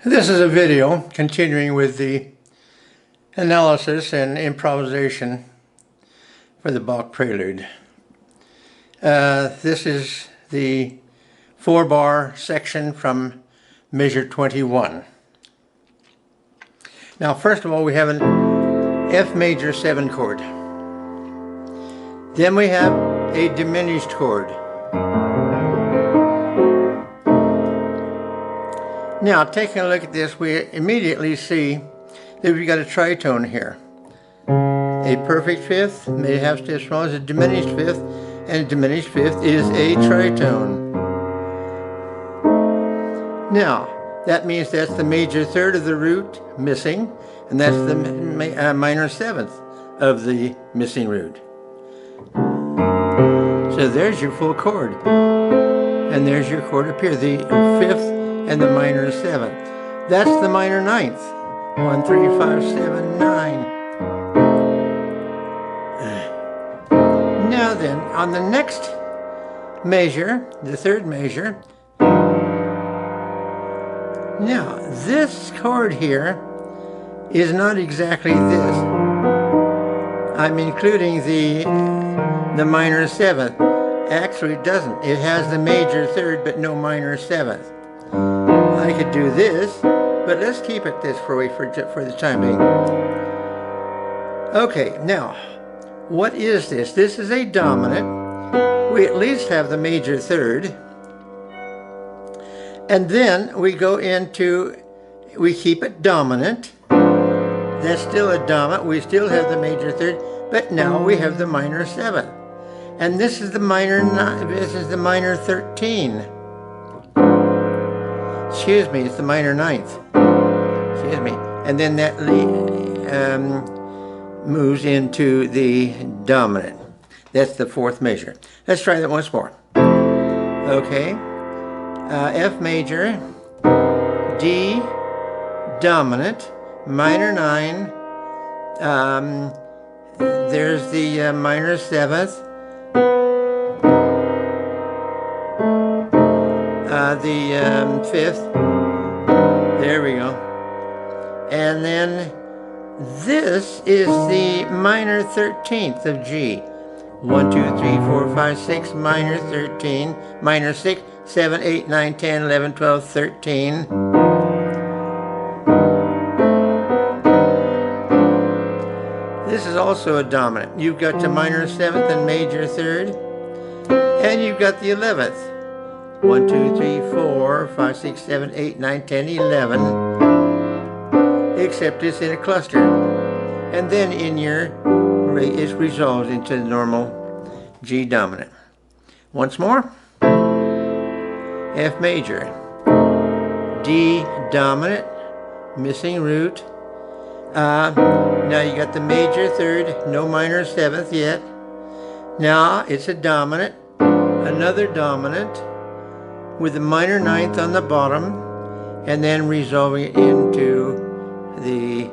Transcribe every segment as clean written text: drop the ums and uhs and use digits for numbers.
This is a video continuing with the analysis and improvisation for the Bach Prelude. This is the 4-bar section from measure 21. Now, first of all, we have an F major 7 chord. Then we have a diminished chord. Now, taking a look at this, we immediately see that we've got a tritone here. A perfect fifth, may have stiff small, is a diminished fifth, and a diminished fifth is a tritone. Now, that means that's the major third of the root missing, and that's the minor seventh of the missing root. So there's your full chord. And there's your chord up here, the fifth and the minor seventh. That's the minor ninth. 1, 3, 5, 7, 9. Now then, on the next measure, the third measure, now this chord here is not exactly this. I'm including the minor seventh. Actually, it doesn't. It has the major third, but no minor seventh. I could do this, but let's keep it this way for the time being. Okay, now, what is this? This is a dominant. We at least have the major third. And then we go into, we keep it dominant. That's still a dominant. We still have the major third, but now we have the minor seventh. And this is the minor 13. Excuse me, it's the minor ninth. Excuse me. And then that moves into the dominant. That's the fourth measure. Let's try that once more. Okay. F major, D dominant, minor 9. There's the minor seventh. The fifth, there we go, and then this is the minor 13th of G. 1, 2, 3, 4, 5, 6, minor 13, minor 6, 7, 8, 9, 10, 11, 12, 13. This is also a dominant. You've got the minor 7th and major 3rd, and you've got the 11th. 1, 2, 3, 4, 5, 6, 7, 8, 9, 10, 11. Except it's in a cluster. And then in your, it resolves into the normal G dominant. Once more. F major. D dominant. Missing root. Now you got the major third, no minor seventh yet. Now it's a dominant. Another dominant, with the minor ninth on the bottom, and then resolving it into the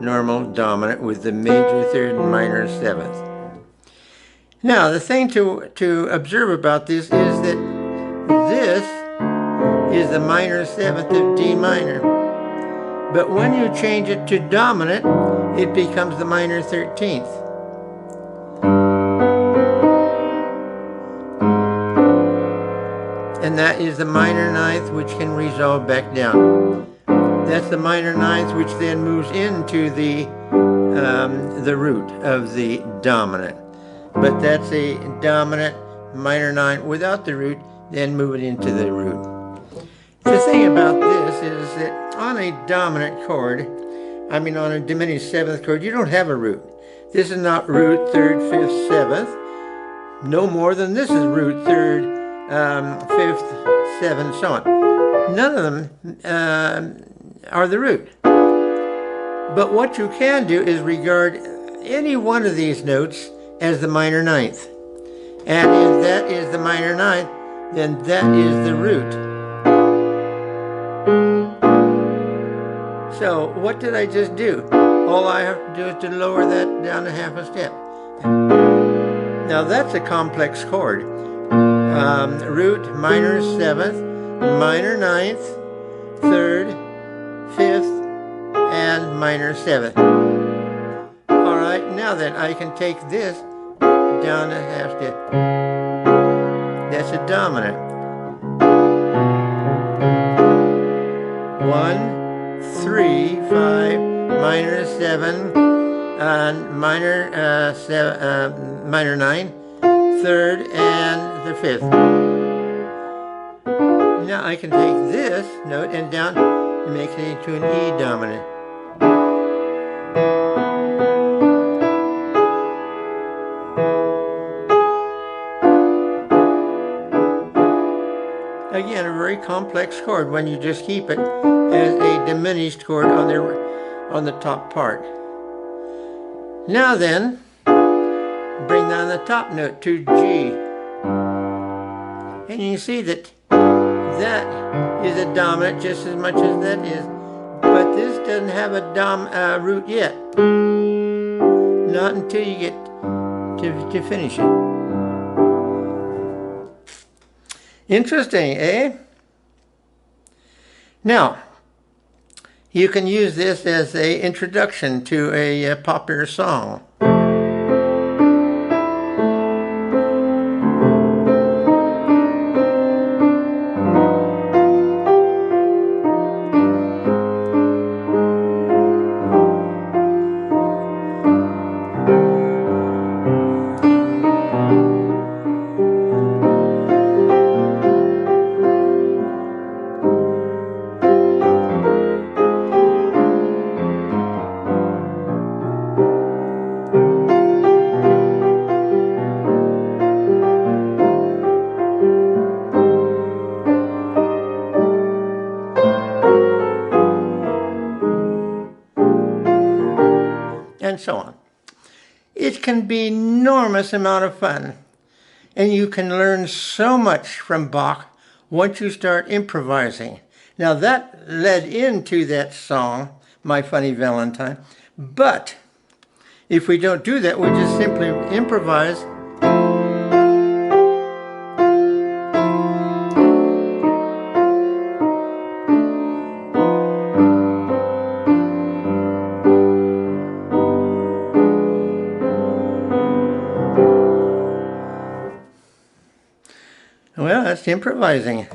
normal dominant with the major third and minor seventh. Now, the thing to observe about this is that this is the minor seventh of D minor. But when you change it to dominant, it becomes the minor 13th. And that is the minor ninth, which can resolve back down. That's the minor ninth, which then moves into the root of the dominant. But that's a dominant minor ninth without the root, then move it into the root. The thing about this is that on a dominant chord, on a diminished seventh chord, you don't have a root. This is not root, third, fifth, seventh. No more than this is root, third, fifth, seventh, so on. None of them are the root. But what you can do is regard any one of these notes as the minor ninth. And if that is the minor ninth, then that is the root. So what did I just do? All I have to do is to lower that down a half a step. Now that's a complex chord. Root, minor seventh, minor ninth, third, minor 7th. Alright, now then I can take this down a half step. That's a dominant. 1, 3, 5, minor 7, and minor 9, 3rd, and the 5th. Now I can take this note and down and make it into an E dominant. Again, a very complex chord when you just keep it as a diminished chord on the top part. Now then, bring down the top note to G. And you can see that that is a dominant just as much as that is. But this doesn't have a root yet. Not until you get to finish it. Interesting, eh? Now, you can use this as an introduction to a popular song. And so on. It can be an enormous amount of fun, and you can learn so much from Bach once you start improvising. Now that led into that song, My Funny Valentine, but if we don't do that, we just simply improvise. Well, that's improvising.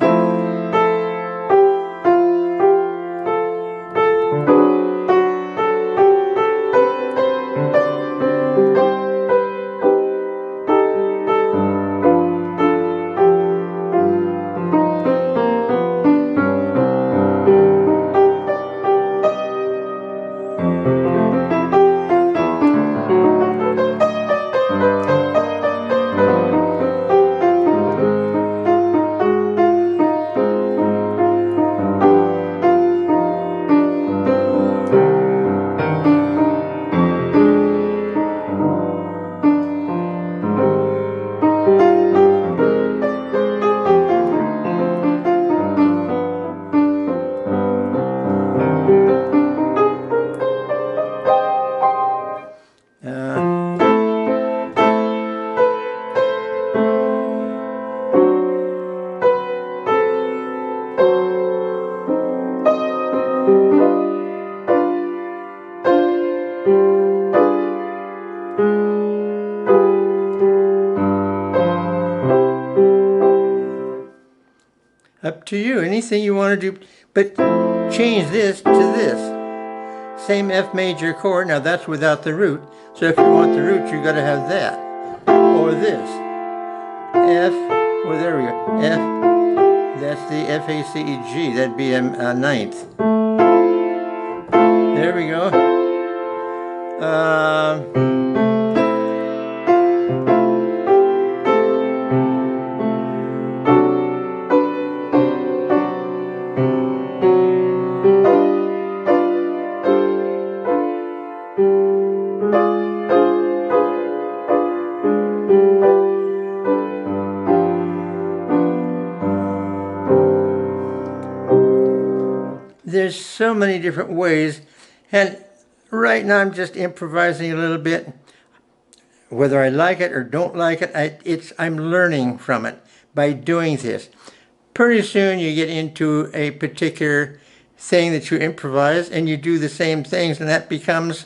Up to you, anything you want to do, but change this to this. Same F major chord, now that's without the root, so if you want the root, you got to have that, or this. F, well there we go, F, that's the F, A, C, E, G, that'd be a ninth. There we go. There's so many different ways, and right now I'm just improvising a little bit. Whether I like it or don't like it, I'm learning from it by doing this. Pretty soon you get into a particular thing that you improvise, and you do the same things, and that becomes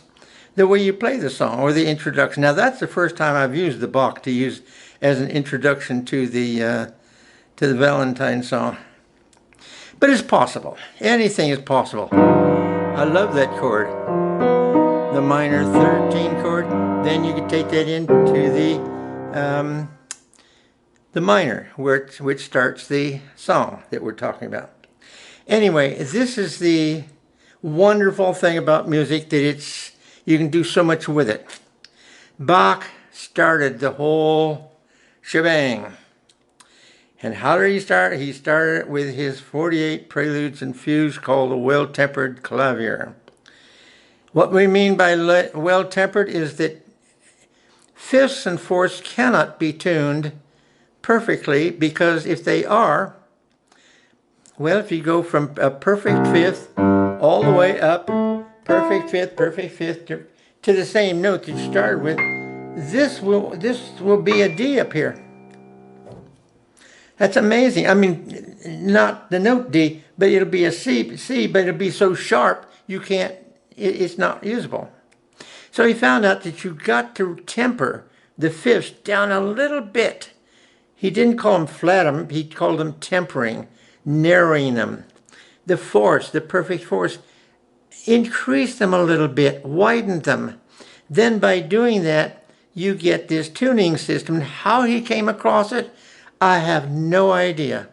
the way you play the song, or the introduction. Now, that's the first time I've used the Bach to use as an introduction to the Valentine song. But it's possible. Anything is possible. I love that chord. The minor 13 chord. Then you can take that into the minor, which starts the song that we're talking about. Anyway, this is the wonderful thing about music, that you can do so much with it. Bach started the whole shebang. And how did he start? He started with his 48 preludes and fugues called the well-tempered clavier. What we mean by well-tempered is that fifths and fourths cannot be tuned perfectly, because if they are, well, if you go from a perfect fifth all the way up, perfect fifth to the same note that you started with, this will be a D up here. That's amazing. I mean, not the note D, but it'll be a C, but it'll be so sharp you can't, it's not usable. So he found out that you got to temper the fifths down a little bit. He didn't call them flat, he called them tempering, narrowing them. The fourths, the perfect fourths, increase them a little bit, widen them. Then by doing that, you get this tuning system. How he came across it, I have no idea.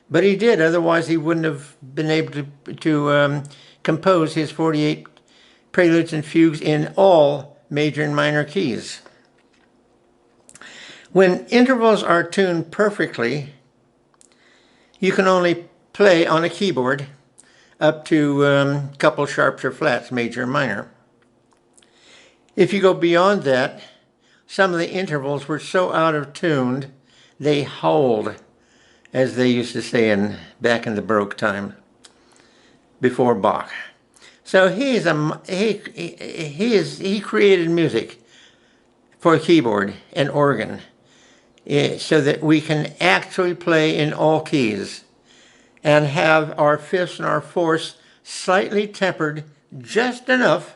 But he did, otherwise he wouldn't have been able to compose his 48 preludes and fugues in all major and minor keys. When intervals are tuned perfectly, you can only play on a keyboard up to a couple sharps or flats, major and minor. If you go beyond that, some of the intervals were so out of tune, they howled, as they used to say back in the Baroque time, before Bach. So he created music for keyboard and organ, so that we can actually play in all keys and have our fifths and our fourths slightly tempered just enough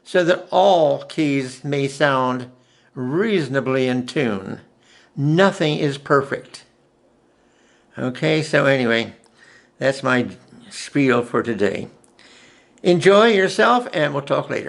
so that all keys may sound reasonably in tune. Nothing is perfect. Okay, so anyway, that's my spiel for today. Enjoy yourself, and we'll talk later.